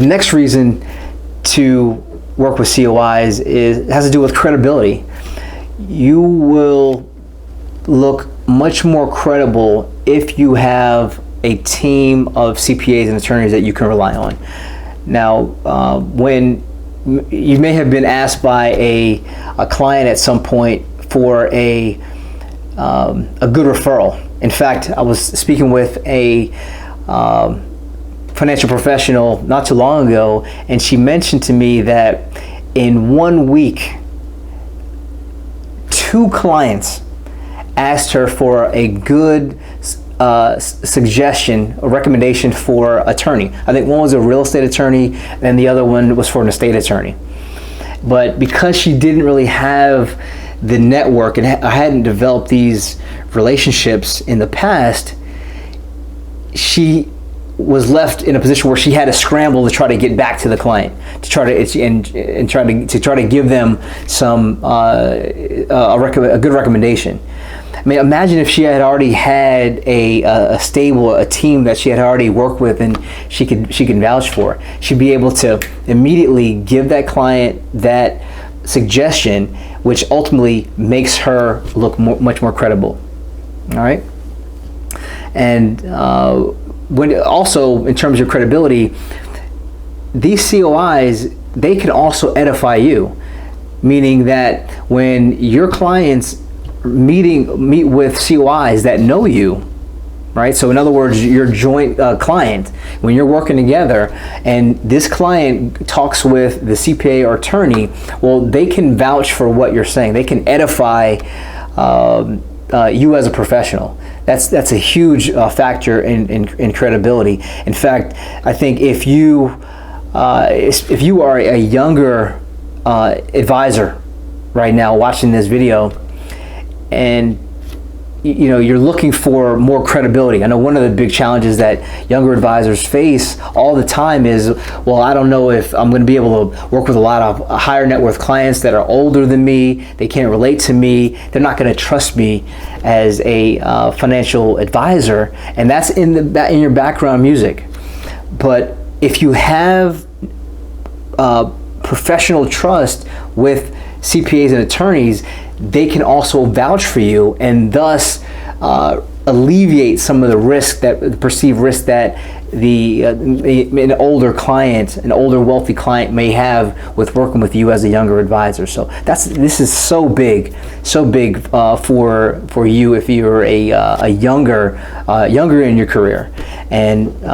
next reason to work with COIs has to do with credibility. You will look much more credible if you have a team of CPAs and attorneys that you can rely on. Now, when you may have been asked by a client at some point for a good referral. In fact, I was speaking with a financial professional not too long ago, and she mentioned to me that in 1 week, 2 clients asked her for a good suggestion, a recommendation for attorney. I think one was a real estate attorney and the other one was for an estate attorney. But because she didn't really have the network and hadn't developed these relationships in the past, she was left in a position where she had to scramble to try to get back to the client, to try to give them some a good recommendation. I mean, imagine if she had already had a stable, a team that she had already worked with and she could vouch for. She'd be able to immediately give that client that suggestion, which ultimately makes her look much more credible. All right. And when also in terms of credibility, these COIs, they can also edify you, meaning that when your clients meet with COIs that know you, right? So in other words, your joint client, when you're working together and this client talks with the CPA or attorney, well, they can vouch for what you're saying. They can edify you as a professional. That's a huge factor in credibility. In fact, I think if you are a younger advisor right now watching this video, and you're looking for more credibility. I know one of the big challenges that younger advisors face all the time is, well, I don't know if I'm going to be able to work with a lot of higher net worth clients that are older than me. They can't relate to me. They're not going to trust me as a financial advisor, and that's in your background music. But if you have professional trust with CPAs and attorneys, they can also vouch for you and thus alleviate some of the perceived risk that an older client, an older wealthy client may have with working with you as a younger advisor. So this is so big for you if you're a younger in your career. And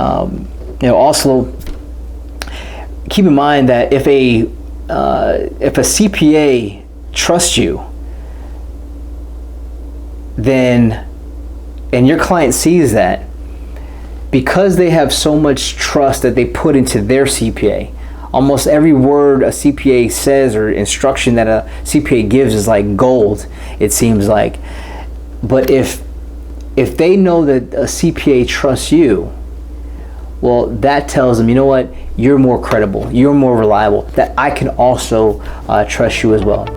also keep in mind that if a CPA trusts you, then, and your client sees that, because they have so much trust that they put into their CPA, almost every word a CPA says or instruction that a CPA gives is like gold, it seems like. But if they know that a CPA trusts you, well, that tells them, you know what, you're more credible, you're more reliable, that I can also trust you as well.